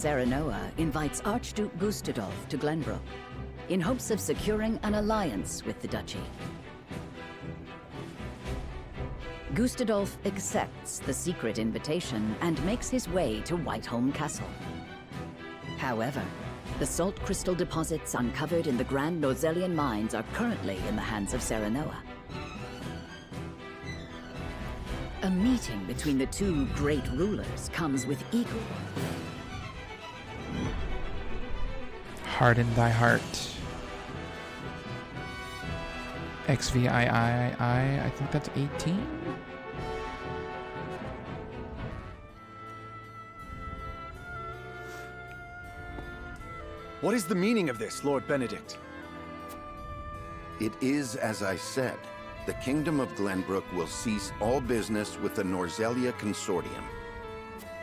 Serenoa invites Archduke Gustadolf to Glenbrook in hopes of securing an alliance with the duchy. Gustadolf accepts the secret invitation and makes his way to Whiteholm Castle. However, the salt crystal deposits uncovered in the Grand Norzelian mines are currently in the hands of Serenoa. A meeting between the two great rulers comes with equal. Harden thy heart. XVIII, I think that's 18? What is the meaning of this, Lord Benedict? It is as I said. The Kingdom of Glenbrook will cease all business with the Norzelia Consortium.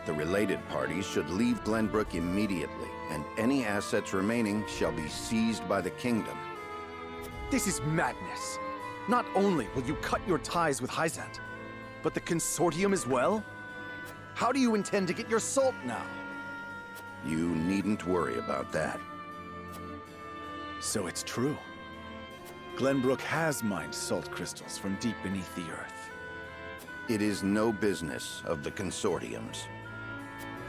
The related parties should leave Glenbrook immediately, and any assets remaining shall be seized by the Kingdom. This is madness. Not only will you cut your ties with Hyzant, but the Consortium as well? How do you intend to get your salt now? You needn't worry about that. So it's true. Glenbrook has mined salt crystals from deep beneath the earth. It is no business of the Consortium's.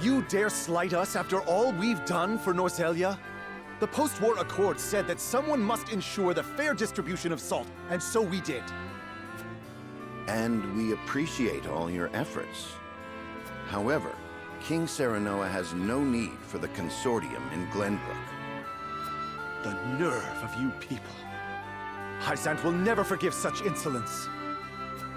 You dare slight us after all we've done for Norzelia? The post-war accord said that someone must ensure the fair distribution of salt, and so we did. And we appreciate all your efforts. However, King Serenoa has no need for the Consortium in Glenbrook. The nerve of you people. Hyzant will never forgive such insolence.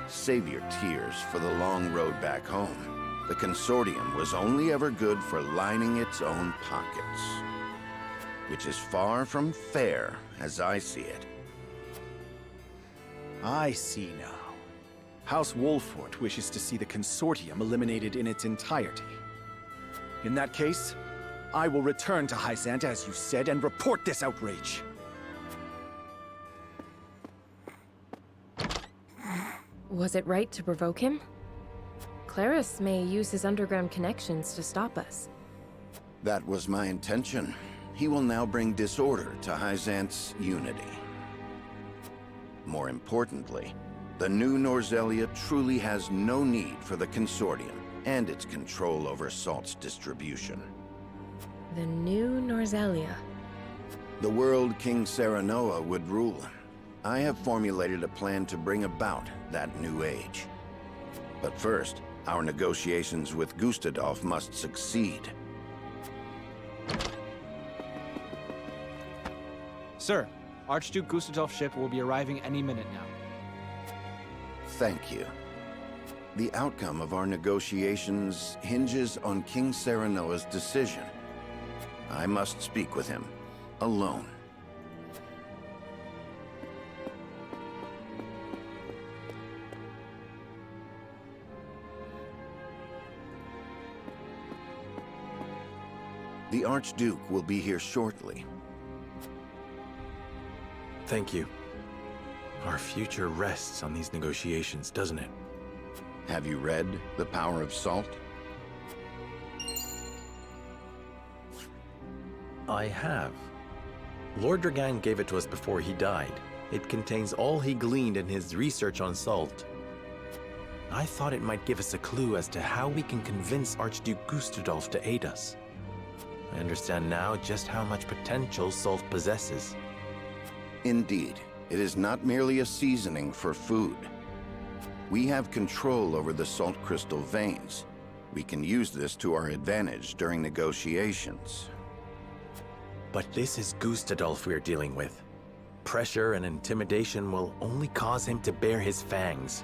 Save your tears for the long road back home. The Consortium was only ever good for lining its own pockets. Which is far from fair, as I see it. I see now. House Wolfort wishes to see the Consortium eliminated in its entirety. In that case, I will return to Hyzant as you said and report this outrage. Was it right to provoke him? Claris may use his underground connections to stop us. That was my intention. He will now bring disorder to Hyzant's unity. More importantly, the new Norzelia truly has no need for the Consortium and its control over salt's distribution. The new Norzelia. The world King Serenoa would rule. I have formulated a plan to bring about that new age. But first, our negotiations with Gustadolf must succeed. Sir, Archduke Gustadolf's ship will be arriving any minute now. Thank you. The outcome of our negotiations hinges on King Serenoa's decision. I must speak with him, alone. The Archduke will be here shortly. Thank you. Our future rests on these negotiations, doesn't it? Have you read The Power of Salt? I have. Lord Dragan gave it to us before he died. It contains all he gleaned in his research on salt. I thought it might give us a clue as to how we can convince Archduke Gustadolf to aid us. I understand now just how much potential salt possesses. Indeed, it is not merely a seasoning for food. We have control over the salt crystal veins. We can use this to our advantage during negotiations. But this is Gustadolf we're dealing with. Pressure and intimidation will only cause him to bare his fangs.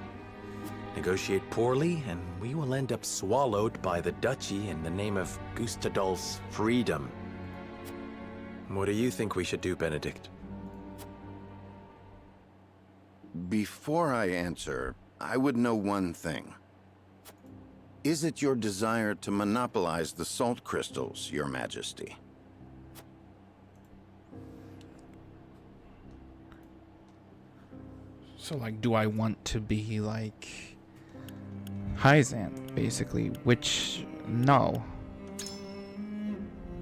Negotiate poorly, and we will end up swallowed by the duchy in the name of Gustadolf's freedom. What do you think we should do, Benedict? Before I answer, I would know one thing. Is it your desire to monopolize the salt crystals, Your Majesty? So, like, do I want to be like Hyzant, basically? Which, no.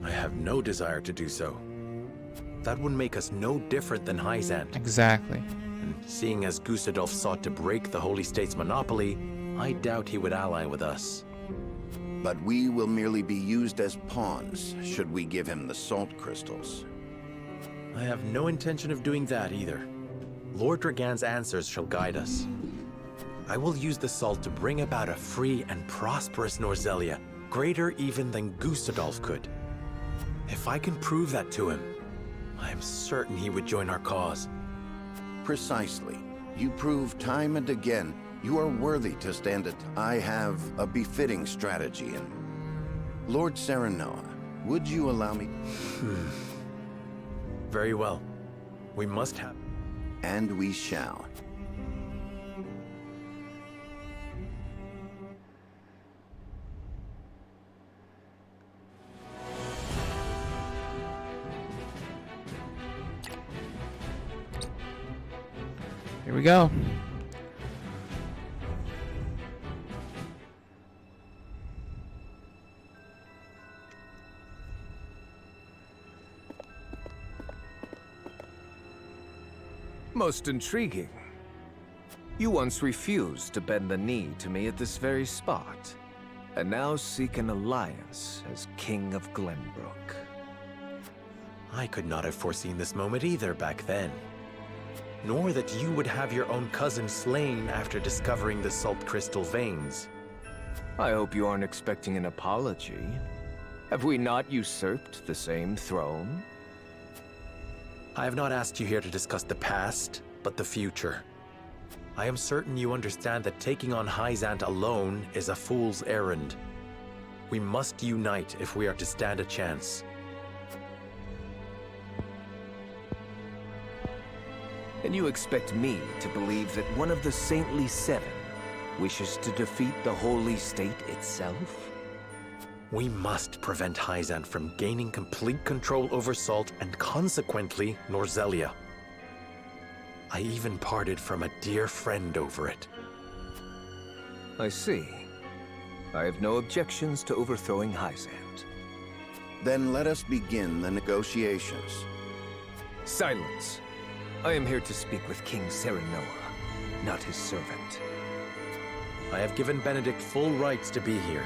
I have no desire to do so. That would make us no different than Hyzant. Exactly. And seeing as Gustadolf sought to break the Holy State's monopoly, I doubt he would ally with us. But we will merely be used as pawns, should we give him the salt crystals. I have no intention of doing that either. Lord Dragan's answers shall guide us. I will use the salt to bring about a free and prosperous Norzelia, greater even than Gustadolf could. If I can prove that to him, I am certain he would join our cause. Precisely. You prove time and again you are worthy to stand at. I have a befitting strategy, and Lord Serenoa, would you allow me? Very well. We must have... And we shall. Here we go. Most intriguing. You once refused to bend the knee to me at this very spot, and now seek an alliance as King of Glenbrook. I could not have foreseen this moment either back then. Nor that you would have your own cousin slain after discovering the salt crystal veins. I hope you aren't expecting an apology. Have we not usurped the same throne? I have not asked you here to discuss the past, but the future. I am certain you understand that taking on Hyzant alone is a fool's errand. We must unite if we are to stand a chance. And you expect me to believe that one of the Saintly Seven wishes to defeat the Holy State itself? We must prevent Hyzant from gaining complete control over Salt and consequently Norzelia. I even parted from a dear friend over it. I see. I have no objections to overthrowing Hyzant. Then let us begin the negotiations. Silence. I am here to speak with King Serenoa, not his servant. I have given Benedict full rights to be here.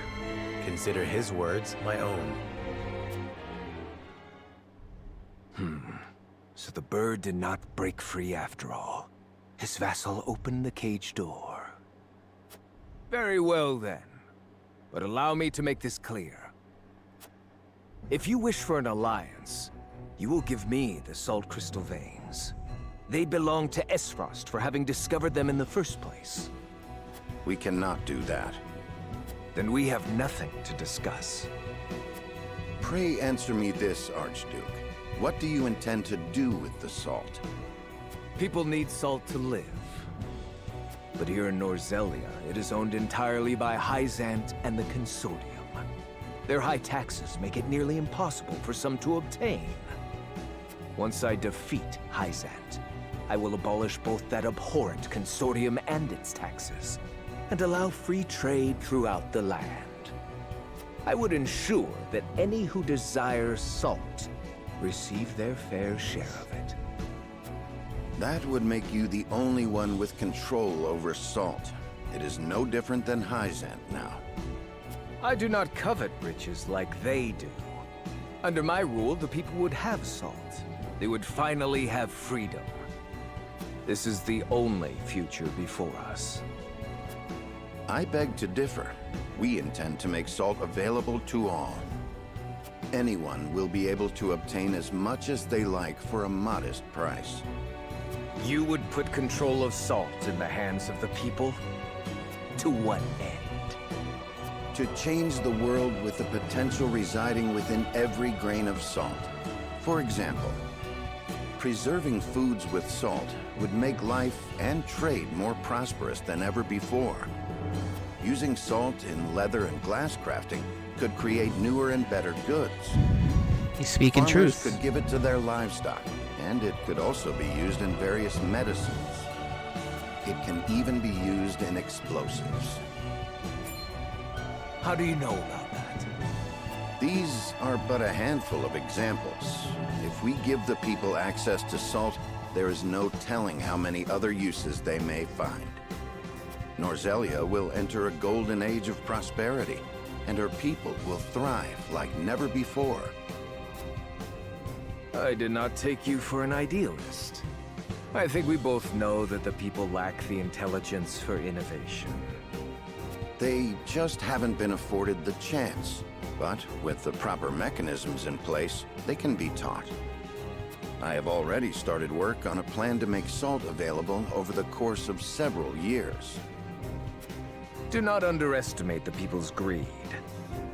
Consider his words my own. So the bird did not break free after all. His vassal opened the cage door. Very well then. But allow me to make this clear. If you wish for an alliance, you will give me the salt crystal veins. They belong to Esfrost for having discovered them in the first place. We cannot do that. Then we have nothing to discuss. Pray answer me this, Archduke. What do you intend to do with the salt? People need salt to live. But here in Norzelia, it is owned entirely by Hyzant and the Consortium. Their high taxes make it nearly impossible for some to obtain. Once I defeat Hyzant, I will abolish both that abhorrent Consortium and its taxes, and allow free trade throughout the land. I would ensure that any who desire salt receive their fair share of it. That would make you the only one with control over salt. It is no different than Hyzant now. I do not covet riches like they do. Under my rule, the people would have salt. They would finally have freedom. This is the only future before us. I beg to differ. We intend to make salt available to all. Anyone will be able to obtain as much as they like for a modest price. You would put control of salt in the hands of the people? To what end? To change the world with the potential residing within every grain of salt. For example, preserving foods with salt would make life and trade more prosperous than ever before. Using salt in leather and glass crafting could create newer and better goods. He's speaking Farmers truth. could give it to their livestock, and it could also be used in various medicines. It can even be used in explosives. How do you know about that? These are but a handful of examples. If we give the people access to salt, there is no telling how many other uses they may find. Norzelia will enter a golden age of prosperity, and her people will thrive like never before. I did not take you for an idealist. I think we both know that the people lack the intelligence for innovation. They just haven't been afforded the chance. But with the proper mechanisms in place, they can be taught. I have already started work on a plan to make salt available over the course of several years. Do not underestimate the people's greed.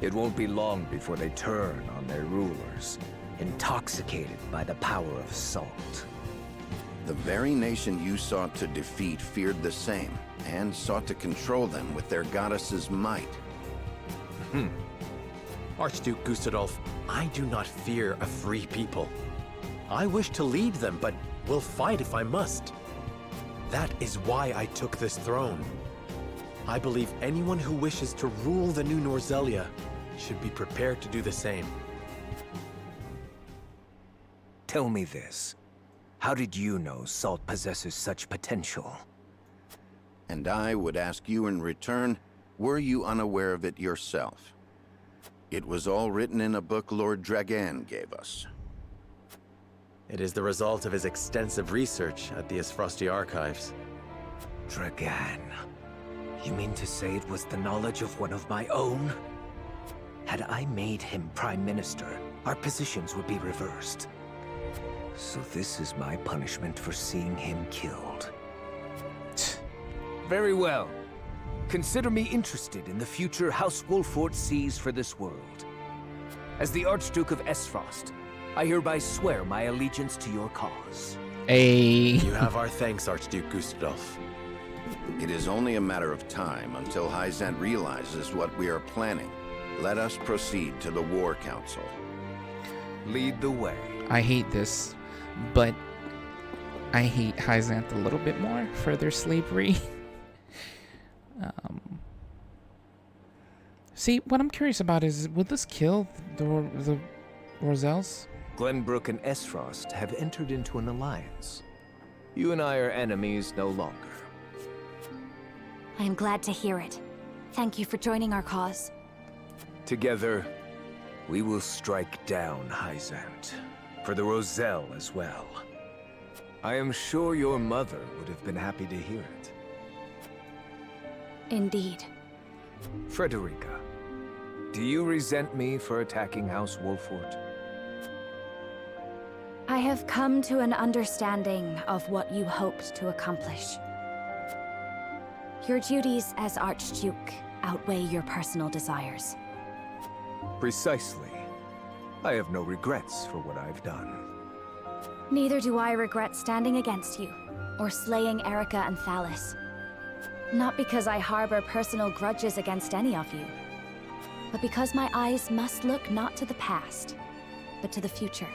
It won't be long before they turn on their rulers, intoxicated by the power of salt. The very nation you sought to defeat feared the same, and sought to control them with their goddess's might. Archduke Gustadolf, I do not fear a free people. I wish to lead them, but will fight if I must. That is why I took this throne. I believe anyone who wishes to rule the new Norzelia should be prepared to do the same. Tell me this. How did you know salt possesses such potential? And I would ask you in return, were you unaware of it yourself? It was all written in a book Lord Dragan gave us. It is the result of his extensive research at the Isfrosti archives. Dragan. You mean to say it was the knowledge of one of my own? Had I made him Prime Minister, our positions would be reversed. So this is my punishment for seeing him killed. Very well. Consider me interested in the future House Wolfort sees for this world. As the Archduke of Esfrost, I hereby swear my allegiance to your cause. You have our thanks, Archduke Gustadolf. It is only a matter of time until Hyzant realizes what we are planning. Let us proceed to the War Council. Lead the way. I hate this, but I hate Hyzant a little bit more for their slavery. See, what I'm curious about is, will this kill the Roselles? Glenbrook and Esfrost have entered into an alliance. You and I are enemies no longer. I am glad to hear it. Thank you for joining our cause. Together, we will strike down Hyzant. For the Roselle as well. I am sure your mother would have been happy to hear it. Indeed. Frederica, do you resent me for attacking House Wolfort? I have come to an understanding of what you hoped to accomplish. Your duties as Archduke outweigh your personal desires. Precisely. I have no regrets for what I've done. Neither do I regret standing against you, or slaying Erica and Thalis. Not because I harbor personal grudges against any of you, but because my eyes must look not to the past, but to the future.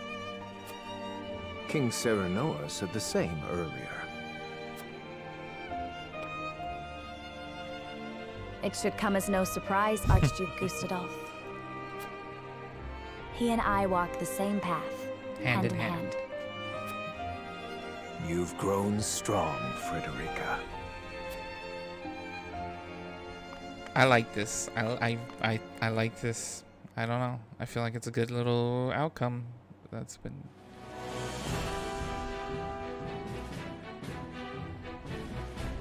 King Serenoa said the same earlier. It should come as no surprise, Archduke Gustadolf. He and I walk the same path, hand in hand. You've grown strong, Frederica. I like this. I like this. I don't know. I feel like it's a good little outcome that's been.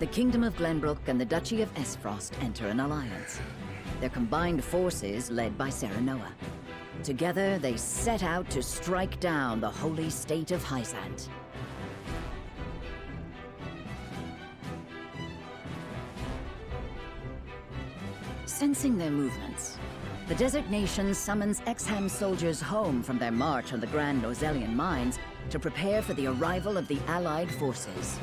The Kingdom of Glenbrook and the Duchy of Esfrost enter an alliance. Their combined forces led by Serenoa. Together, they set out to strike down the holy state of Hyzant. Sensing their movements, the Desert Nation summons Exham soldiers home from their march on the Grand Norzelian mines to prepare for the arrival of the Allied forces.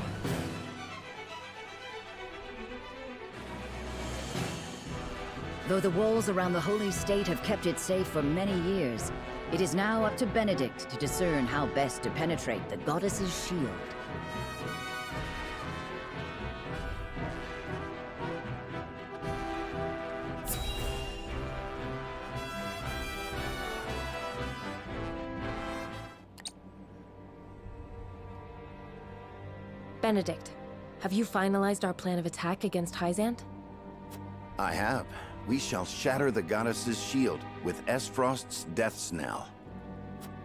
Though the walls around the holy state have kept it safe for many years, it is now up to Benedict to discern how best to penetrate the goddess's shield. Benedict, have you finalized our plan of attack against Hyzant? I have. We shall shatter the goddess's shield with Esfrost's death knell.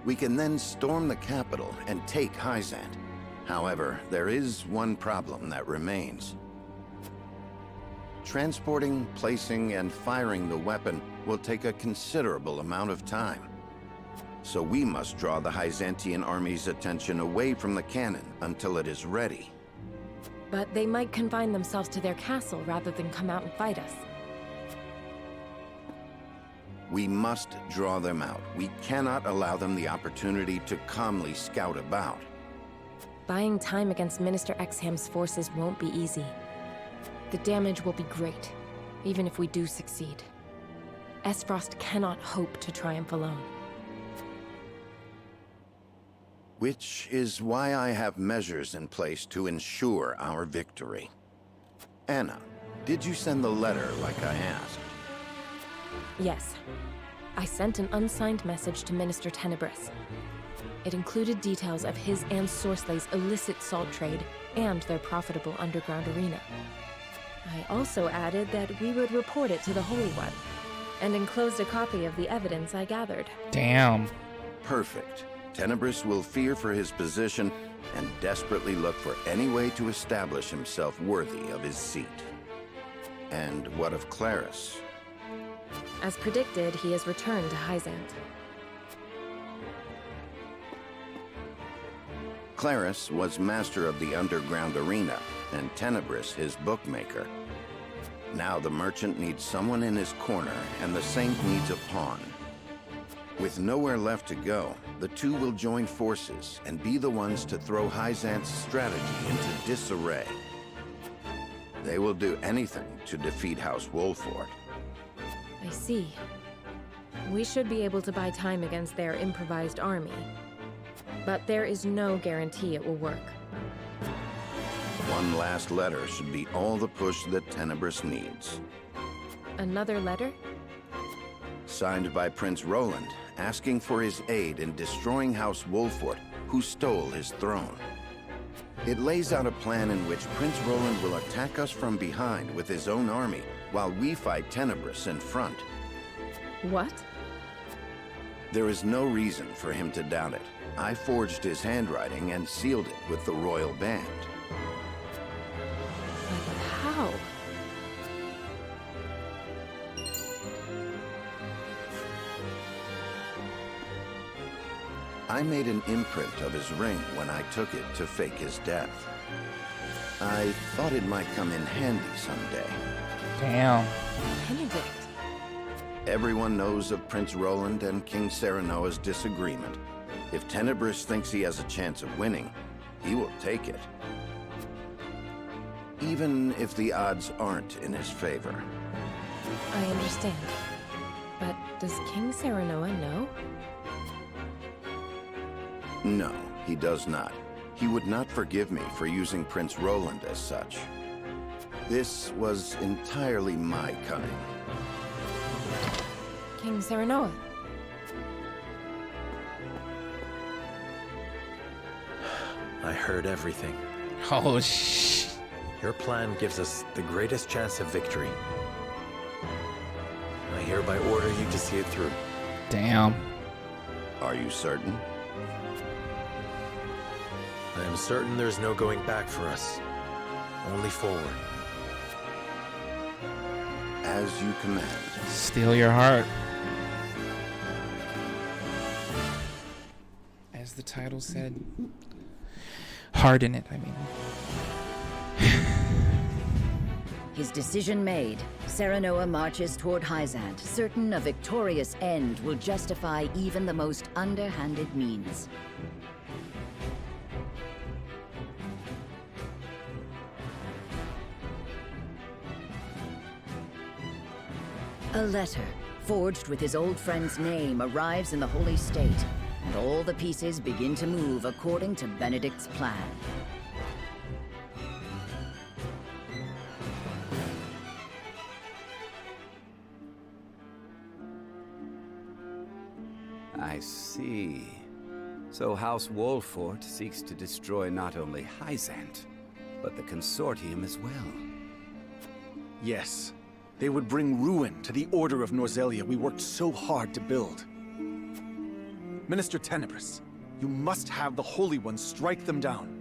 We can then storm the capital and take Hyzant. However, there is one problem that remains. Transporting, placing, and firing the weapon will take a considerable amount of time. So we must draw the Hyzantian army's attention away from the cannon until it is ready. But they might confine themselves to their castle rather than come out and fight us. We must draw them out. We cannot allow them the opportunity to calmly scout about. Buying time against Minister Exham's forces won't be easy. The damage will be great, even if we do succeed. Esfrost cannot hope to triumph alone. Which is why I have measures in place to ensure our victory. Anna, did you send the letter like I asked? Yes. I sent an unsigned message to Minister Tenebrus. It included details of his and Sorslay's illicit salt trade and their profitable underground arena. I also added that we would report it to the Holy One, and enclosed a copy of the evidence I gathered. Damn. Perfect. Tenebrus will fear for his position and desperately look for any way to establish himself worthy of his seat. And what of Claris? As predicted, he has returned to Hyzant. Claris was master of the underground arena, and Tenebrus his bookmaker. Now the merchant needs someone in his corner, and the saint needs a pawn. With nowhere left to go, the two will join forces and be the ones to throw Hyzant's strategy into disarray. They will do anything to defeat House Wolford. I see. We should be able to buy time against their improvised army. But there is no guarantee it will work. One last letter should be all the push that Tenebrus needs. Another letter? Signed by Prince Roland, asking for his aid in destroying House Wolford, who stole his throne. It lays out a plan in which Prince Roland will attack us from behind with his own army, while we fight Tenebrus in front. What? There is no reason for him to doubt it. I forged his handwriting and sealed it with the royal band. But how? I made an imprint of his ring when I took it to fake his death. I thought it might come in handy someday. Damn. Benedict. Everyone knows of Prince Roland and King Serenoa's disagreement. If Tenebrus thinks he has a chance of winning, he will take it. Even if the odds aren't in his favor. I understand. But does King Serenoa know? No, he does not. He would not forgive me for using Prince Roland as such. This was entirely my cunning. King Serenoa. I heard everything. Oh, shh. Your plan gives us the greatest chance of victory. I hereby order you to see it through. Damn. Are you certain? I am certain there's no going back for us. Only forward. As you command. Steal your heart. As the title said. Harden it, I mean. His decision made, Serenoa marches toward Hyzant, certain a victorious end will justify even the most underhanded means. A letter, forged with his old friend's name, arrives in the Holy State, and all the pieces begin to move according to Benedict's plan. I see. So House Wolford seeks to destroy not only Hyzant, but the Consortium as well. Yes, they would bring ruin to the Order of Norzelia we worked so hard to build. Minister Tenebrus, you must have the Holy Ones strike them down.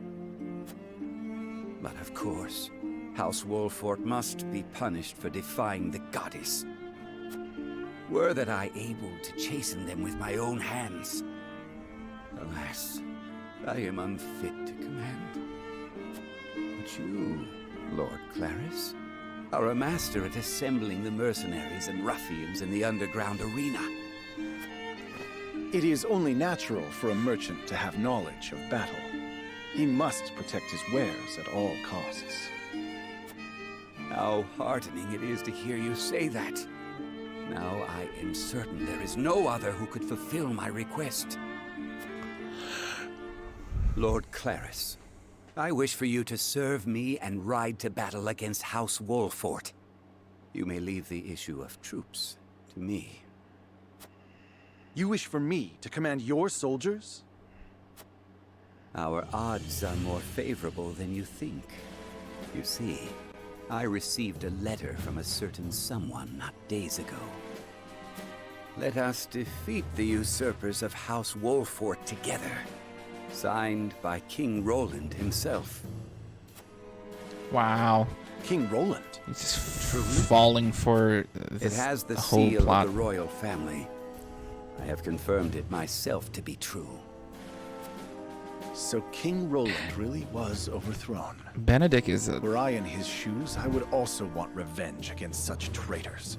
But of course, House Wolfort must be punished for defying the goddess. Were that I able to chasten them with my own hands. Alas, I am unfit to command. But you, Lord Claris, are a master at assembling the mercenaries and ruffians in the underground arena. It is only natural for a merchant to have knowledge of battle. He must protect his wares at all costs. How heartening it is to hear you say that. Now I am certain there is no other who could fulfill my request. Lord Claris, I wish for you to serve me and ride to battle against House Wolfort. You may leave the issue of troops to me. You wish for me to command your soldiers? Our odds are more favorable than you think. You see, I received a letter from a certain someone not days ago. Let us defeat the usurpers of House Wolfort together. Signed by King Roland himself. Wow. King Roland? He's just falling for this It has the whole seal plot. of the royal family. I have confirmed it myself to be true. So King Roland really was overthrown. Benedict is a... Were I in his shoes, I would also want revenge against such traitors.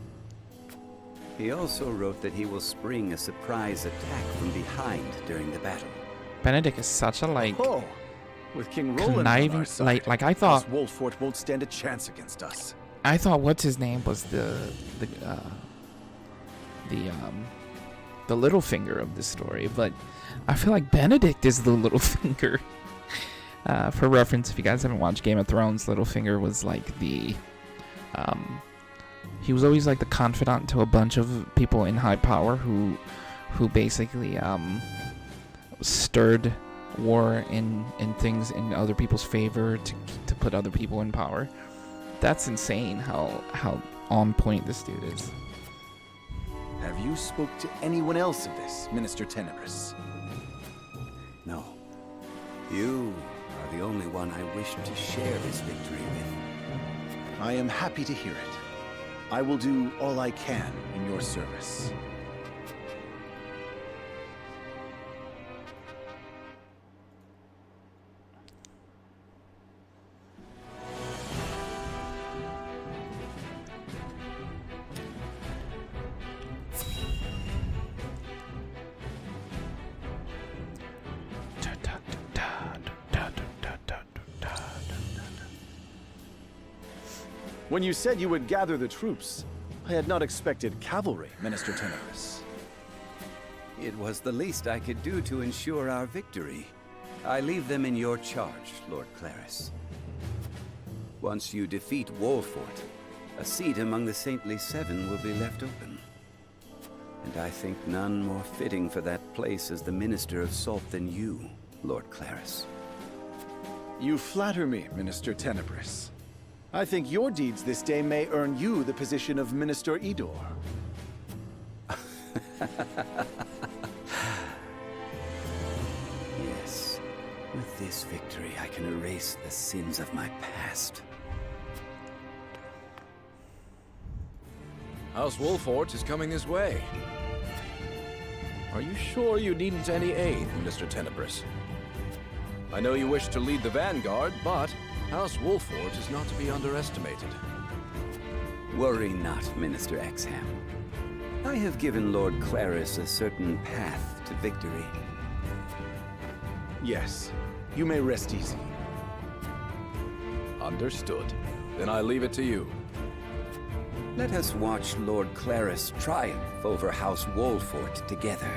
He also wrote that he will spring a surprise attack from behind during the battle. Benedict is such a, like... Oh, with King Roland conniving, on our side, like I thought... House Wolfort won't stand a chance against us. I thought what's his name was the little finger of the story, but I feel like Benedict is the little finger. For reference, if you guys haven't watched Game of Thrones, Littlefinger was like the he was always like the confidant to a bunch of people in high power who basically stirred war in things in other people's favor to put other people in power. That's insane how on point this dude is. Have you spoke to anyone else of this, Minister Tenebrus? No. You are the only one I wish to share this victory with. I am happy to hear it. I will do all I can in your service. When you said you would gather the troops, I had not expected cavalry, Minister Tenebrus. It was the least I could do to ensure our victory. I leave them in your charge, Lord Claris. Once you defeat Wolfort, a seat among the Saintly Seven will be left open. And I think none more fitting for that place as the Minister of Salt than you, Lord Claris. You flatter me, Minister Tenebrus. I think your deeds this day may earn you the position of Minister Idor. Yes. With this victory, I can erase the sins of my past. House Wolfort is coming this way. Are you sure you needn't any aid, Mr. Tenebrus? I know you wish to lead the vanguard, but House Wolfort is not to be underestimated. Worry not, Minister Exham. I have given Lord Claris a certain path to victory. Yes, you may rest easy. Understood. Then I leave it to you. Let us watch Lord Claris triumph over House Wolfort together.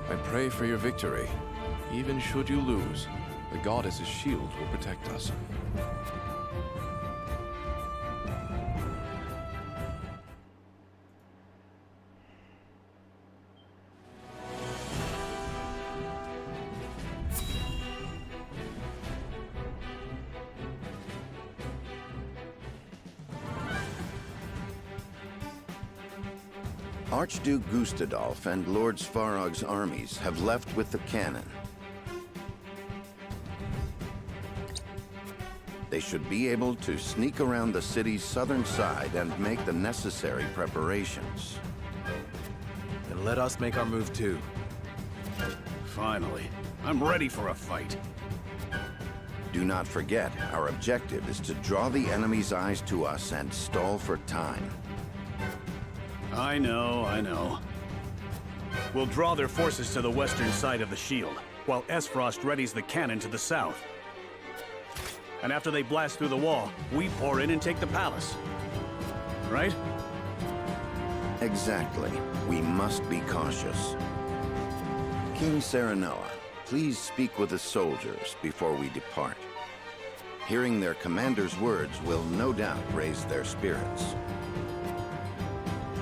I pray for your victory. Even should you lose, the goddess's shield will protect us. Archduke Gustadolf and Lord Svarog's armies have left with the cannon. They should be able to sneak around the city's southern side and make the necessary preparations. And let us make our move too. Finally, I'm ready for a fight. Do not forget, our objective is to draw the enemy's eyes to us and stall for time. I know. We'll draw their forces to the western side of the shield, while Esfrost readies the cannon to the south. And after they blast through the wall, we pour in and take the palace. Right? Exactly. We must be cautious. King Serenoa, please speak with the soldiers before we depart. Hearing their commander's words will no doubt raise their spirits.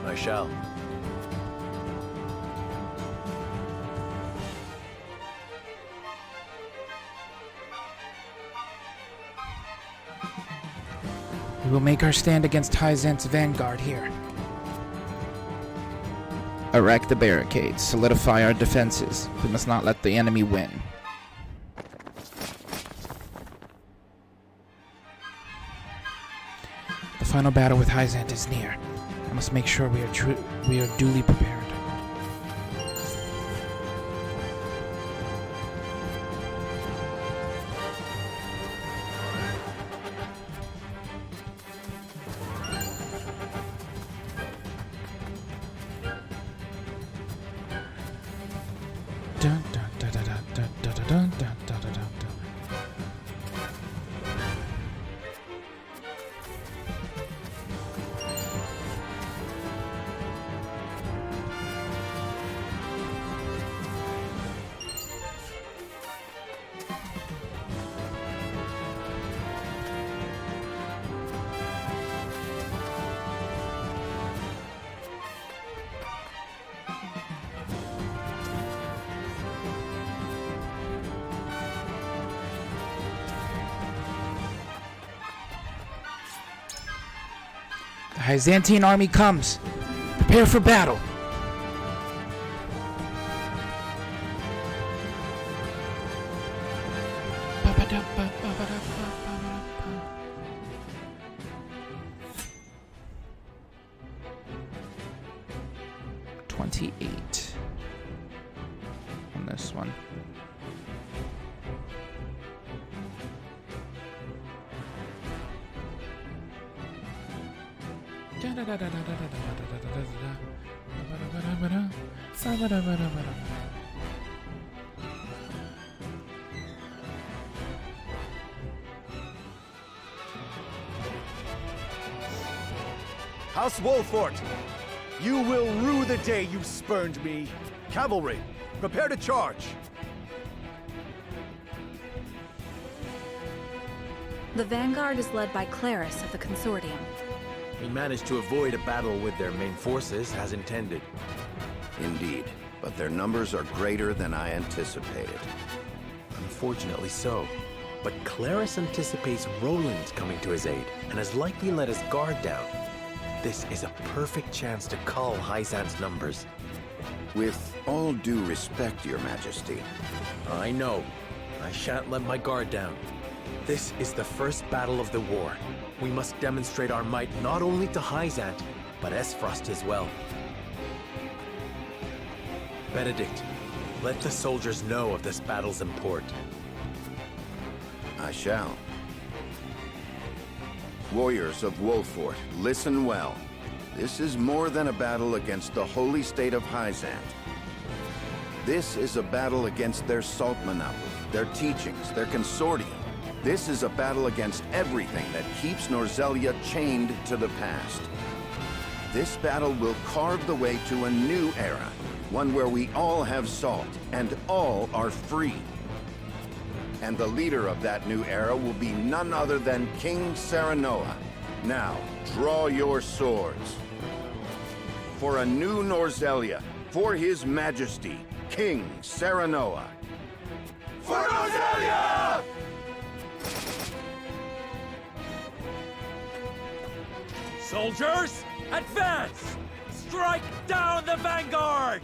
I shall. We will make our stand against Hyzant's vanguard here. Erect the barricades, solidify our defenses. We must not let the enemy win. The final battle with Hyzant is near. I must make sure we are duly prepared. Dun, dun, dun, dun, dun, dun, dun, dun, dun, dun, dun, dun. The Hyzantian army comes. Prepare for battle. $28 on this one. House Wolfort, you will rue the day you spurned me. Cavalry, prepare to charge. The vanguard is led by Claris of the Consortium. We managed to avoid a battle with their main forces as intended. Indeed, but their numbers are greater than I anticipated. Unfortunately so. But Claris anticipates Roland coming to his aid, and has likely let his guard down. This is a perfect chance to cull Hyzant's numbers. With all due respect, Your Majesty. I know. I shan't let my guard down. This is the first battle of the war. We must demonstrate our might not only to Hyzant, but Esfrost as well. Benedict, let the soldiers know of this battle's import. I shall. Warriors of Wolfort, listen well. This is more than a battle against the holy state of Hyzant. This is a battle against their salt monopoly, their teachings, their consortium. This is a battle against everything that keeps Norzelia chained to the past. This battle will carve the way to a new era, one where we all have salt and all are free. And the leader of that new era will be none other than King Serenoa. Now, draw your swords. For a new Norzelia, for His Majesty, King Serenoa. For Norzelia! Soldiers, advance! Strike down the vanguard!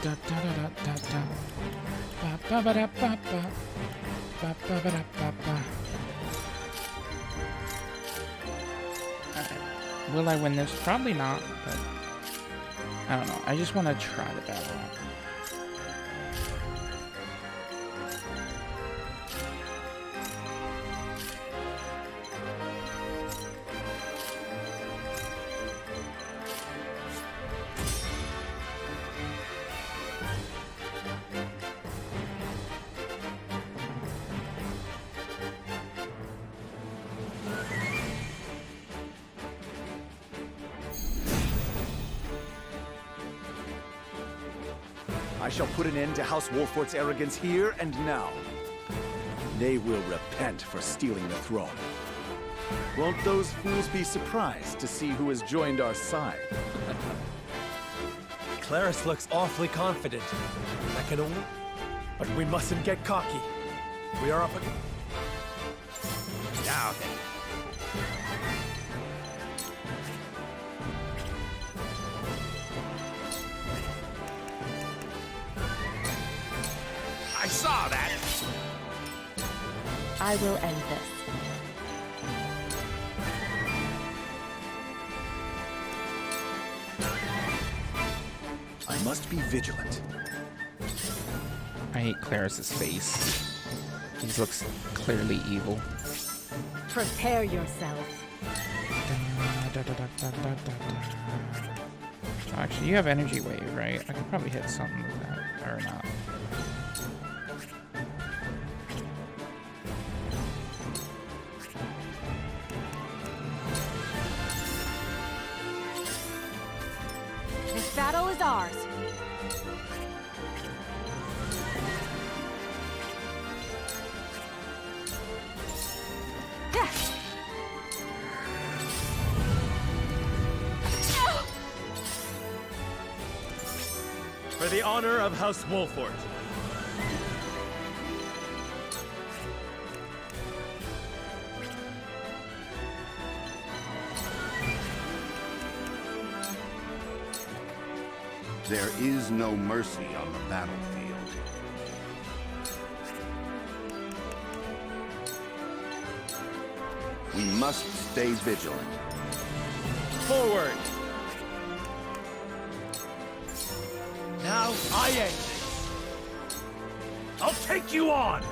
Da, da, da, da, da, da. Ba, ba, ba, da, ba, ba. Ba, ba, ba, da, ba, ba. Okay. Will I win this? Probably not, but I don't know. I just want to try the battle out. I shall put an end to House Wolfort's arrogance here and now. They will repent for stealing the throne. Won't those fools be surprised to see who has joined our side? Claris looks awfully confident. That can only... But we mustn't get cocky. We are up against... Now then. I saw that! I will end this. I must be vigilant. I hate Claris's face. He looks clearly evil. Prepare yourself. Da, da, da, da, da, da, da. Actually, you have energy wave, right? I could probably hit something with that, or not. This battle is ours. For the honor of House Wolfort. There is no mercy on the battlefield. We must stay vigilant. Forward! Now I end this. I'll take you on!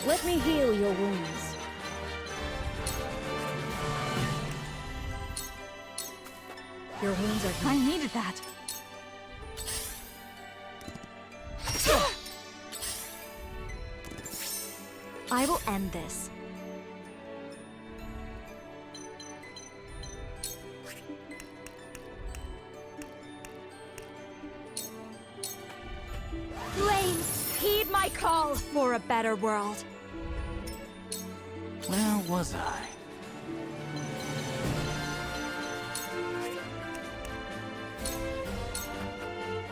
Let me heal your wounds. Your wounds are I needed that. I will end this. Flames, heed my call for a better world. Where was I?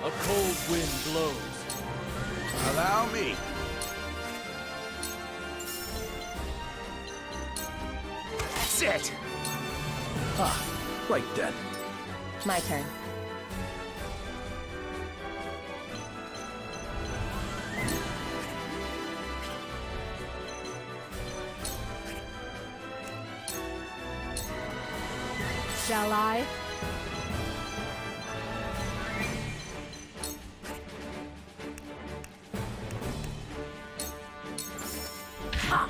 A cold wind blows. Allow me. That's it! Ah, right then. My turn. Shall I? Ha!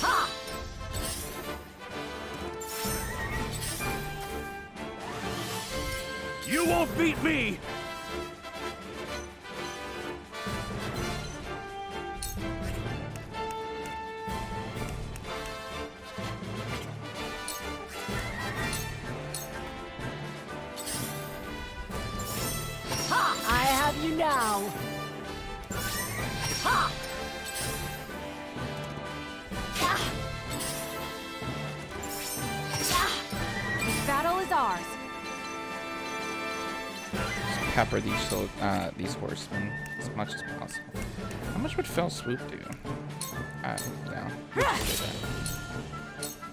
Ha! beat me! Ha! I have you now! Ha! This battle is ours. Pepper these horsemen as much as possible. How much would Fell Swoop do? No. Let's do that.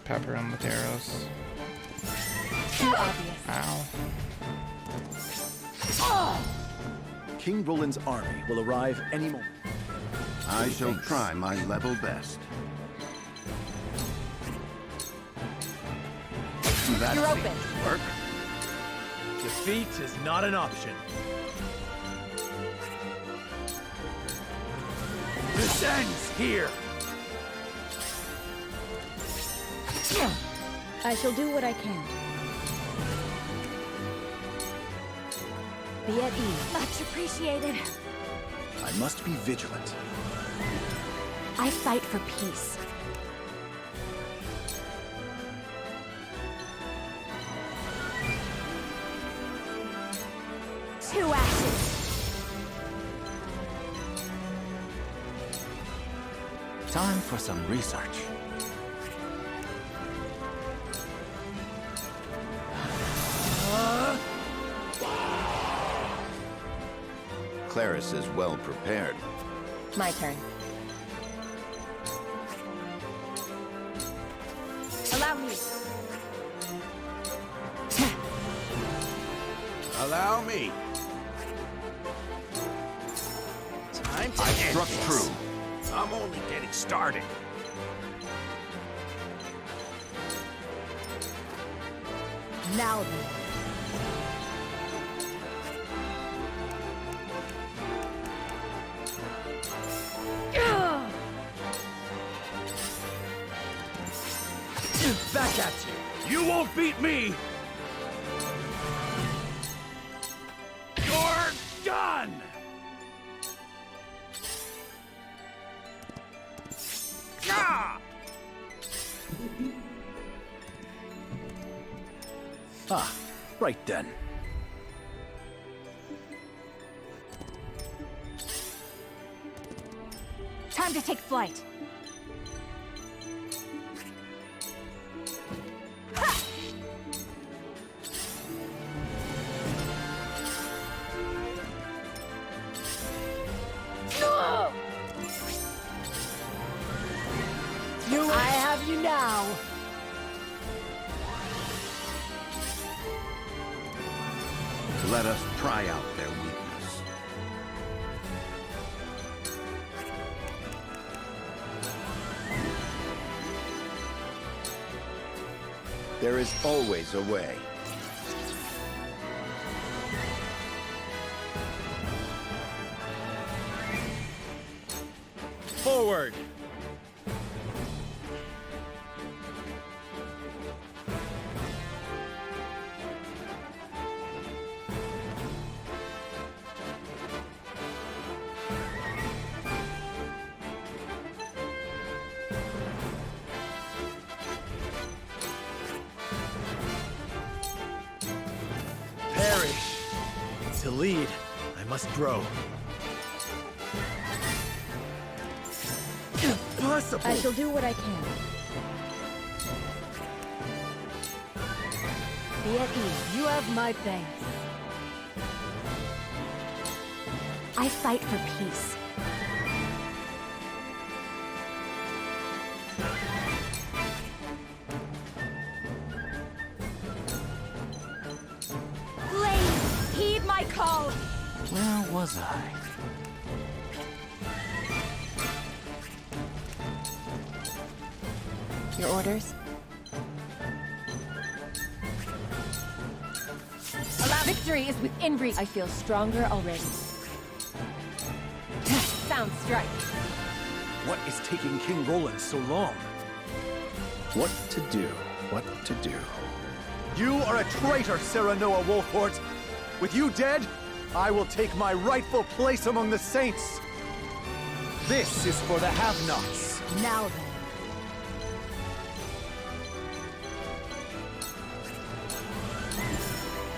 Pepper him with arrows. Too obvious. Ow. King Roland's army will arrive any moment. I shall try my level best. That You're seems open. to work. Defeat is not an option. This ends here! I shall do what I can. Be at ease. Much appreciated. I must be vigilant. I fight for peace. To ashes. Time for some research. Claris is well prepared. My turn. Allow me. Allow me. Time to I end struck this. true. I'm only getting started. Now then. Back at you. You won't beat me! You're done! Ah! Ah, right then. Time to take flight. I have you now. Let us try out their weakness. There is always a way. Forward. Perish. To lead, I must grow. Impossible! I shall do what I can. Be at ease. You have my thanks. I fight for peace. Blaze, heed my call. Where was I? Your orders? Victory is within reach. I feel stronger already. Sound strike. What is taking King Roland so long? What to do? What to do? You are a traitor, Serenoa Wolfhort! With you dead, I will take my rightful place among the saints. This is for the have-nots. Now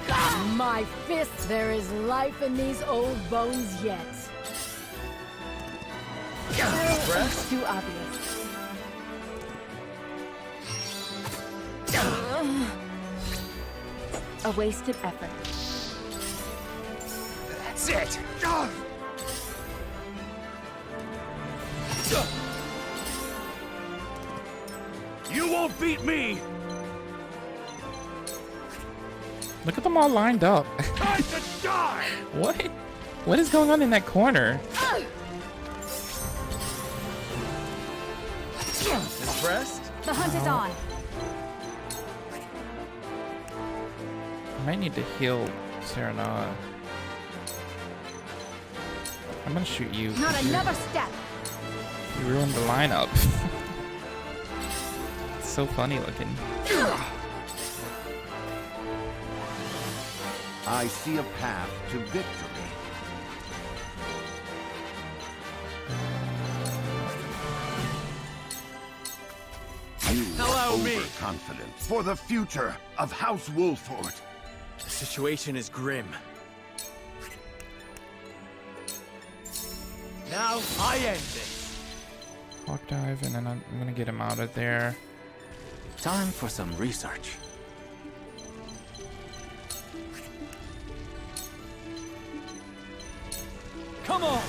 then. My fist, there is life in these old bones yet. It's too obvious. A wasted effort. That's it! You won't beat me! Look at them all lined up. Time to die! What? What is going on in that corner? Impressed? The hunt is on. I might need to heal Serenade. I'm gonna shoot you. Not another step. You ruined the lineup. It's so funny looking. I see a path to victory. You are overconfident for the future of House Wolford. The situation is grim. Now I end this. Hawk dive, and then I'm gonna get him out of there. Time for some research. Come on!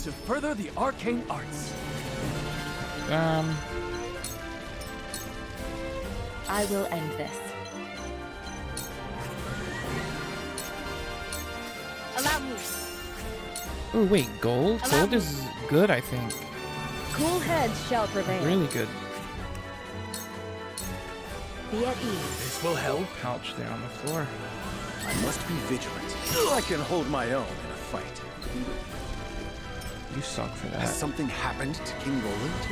To further the arcane arts. I will end this. Allow me. Oh wait, gold? Gold is good, I think. Cool heads shall prevail. Really good. Be at ease. This will help. Pouch there on the floor. I must be vigilant. I can hold my own in a fight. You suck for that. Has something happened to King Roland?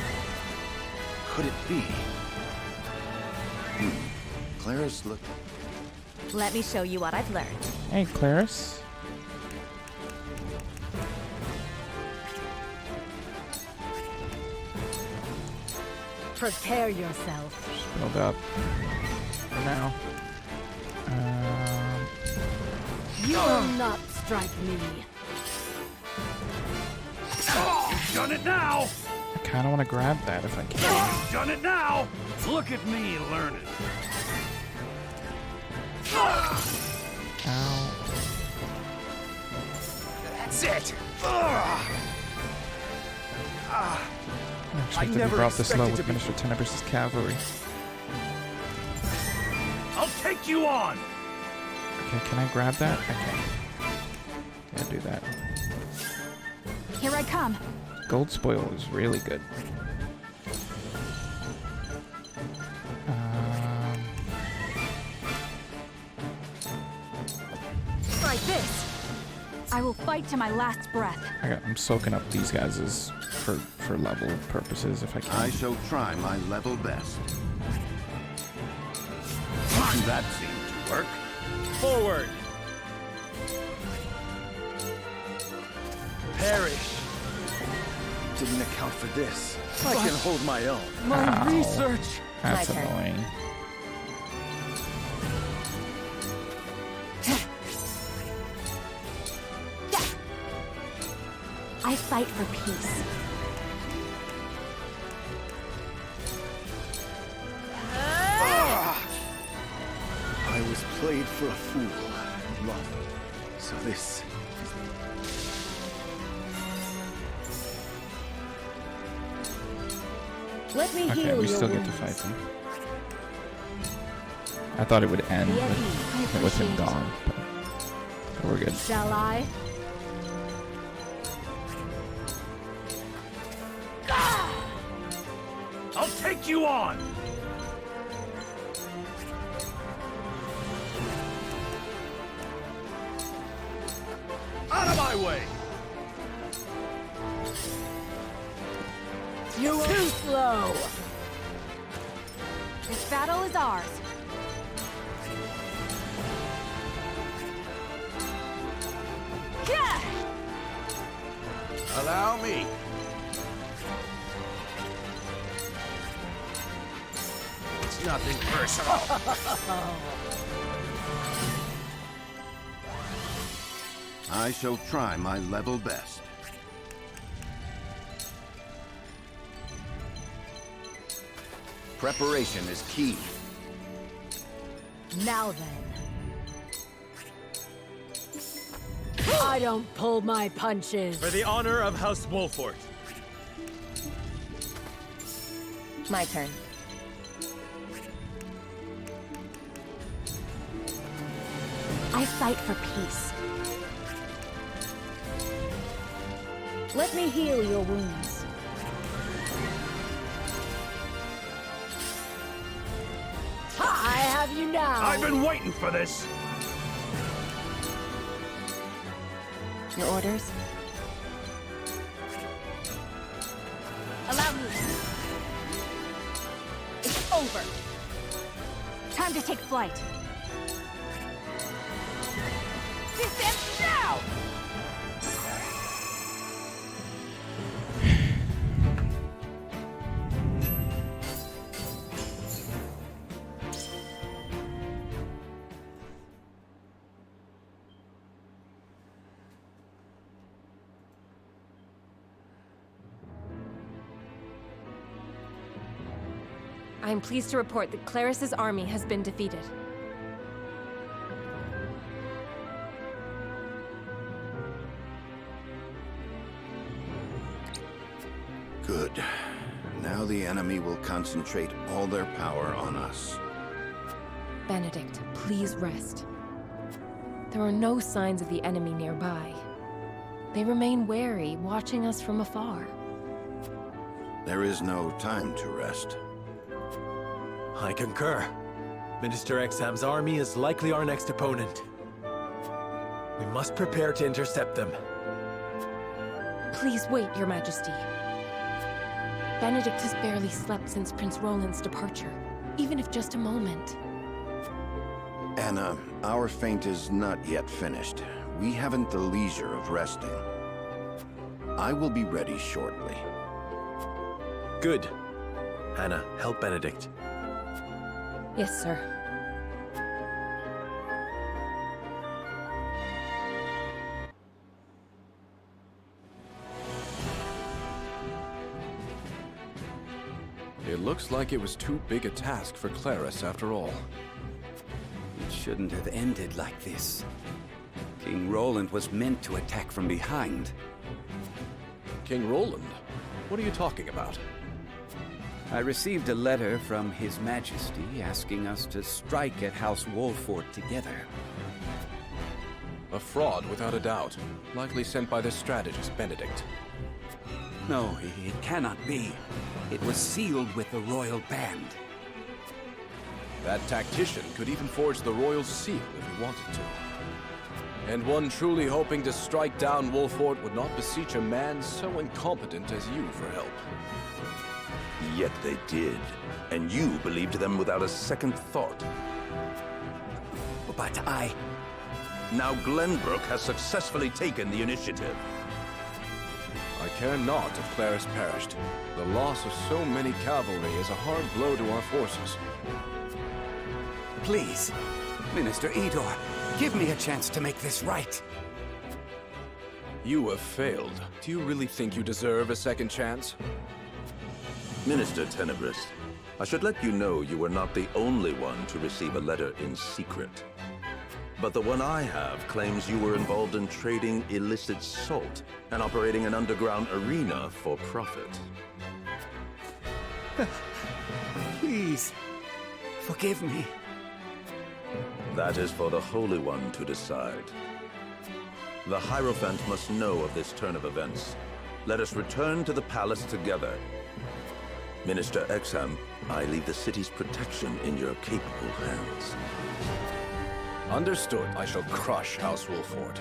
Could it be? Claris looked. Let me show you what I've learned. Hey, Claris. Prepare yourself. Just build up for now. You will not strike me. You've done it now! I kind of want to grab that if I can. You've done it now! Look at me learn it. Ow. That's it! I expected to be brought this low with Minister Tenebrus' cavalry. I'll take you on! Okay, can I grab that? I can. Yeah, do that. Here I come. Gold spoil is really good. Like this. I will fight to my last breath. I'm soaking up these guys' for level purposes if I can. I shall try my level best. That seemed to work. Forward! Perish! Didn't account for this. I can hold my own. My research! That's My turn. annoying. I fight for peace. I was played for a fool and loved. So this Let me Okay, heal we your still get wounds. to fight them. I thought it would end Be at ease. with him gone, but we're good. Shall I? I'll take you on! Out of my way! You are too slow. This battle is ours. Allow me. It's nothing personal. I shall try my level best. Preparation is key. Now then. I don't pull my punches. For the honor of House Wolfort. My turn. I fight for peace. Let me heal your wounds. I have you now. I've been waiting for this. Your orders? Allow me. It's over. Time to take flight. This ends now! I am pleased to report that Clarus's army has been defeated. Good. Now the enemy will concentrate all their power on us. Benedict, please rest. There are no signs of the enemy nearby. They remain wary, watching us from afar. There is no time to rest. I concur. Minister Exam's army is likely our next opponent. We must prepare to intercept them. Please wait, Your Majesty. Benedict has barely slept since Prince Roland's departure, even if just a moment. Anna, our feint is not yet finished. We haven't the leisure of resting. I will be ready shortly. Good. Anna, help Benedict. Yes, sir. It looks like it was too big a task for Clarus after all. It shouldn't have ended like this. King Roland was meant to attack from behind. King Roland? What are you talking about? I received a letter from His Majesty asking us to strike at House Wolfort together. A fraud, without a doubt. Likely sent by the strategist, Benedict. No, it cannot be. It was sealed with the royal band. That tactician could even forge the royal seal if he wanted to. And one truly hoping to strike down Wolfort would not beseech a man so incompetent as you for help. Yet they did, and you believed them without a second thought. But I... Now Glenbrook has successfully taken the initiative. I care not if Clarus perished. The loss of so many cavalry is a hard blow to our forces. Please, Minister Edor, give me a chance to make this right. You have failed. Do you really think you deserve a second chance? Minister Tenebrus, I should let you know you were not the only one to receive a letter in secret. But the one I have claims you were involved in trading illicit salt and operating an underground arena for profit. Please, forgive me. That is for the Holy One to decide. The Hierophant must know of this turn of events. Let us return to the palace together. Minister Exam, I leave the city's protection in your capable hands. Understood. I shall crush House Wolfort.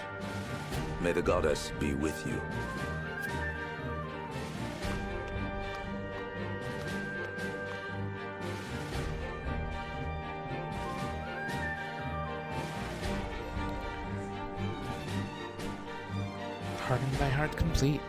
May the goddess be with you. Hardened by Heart complete.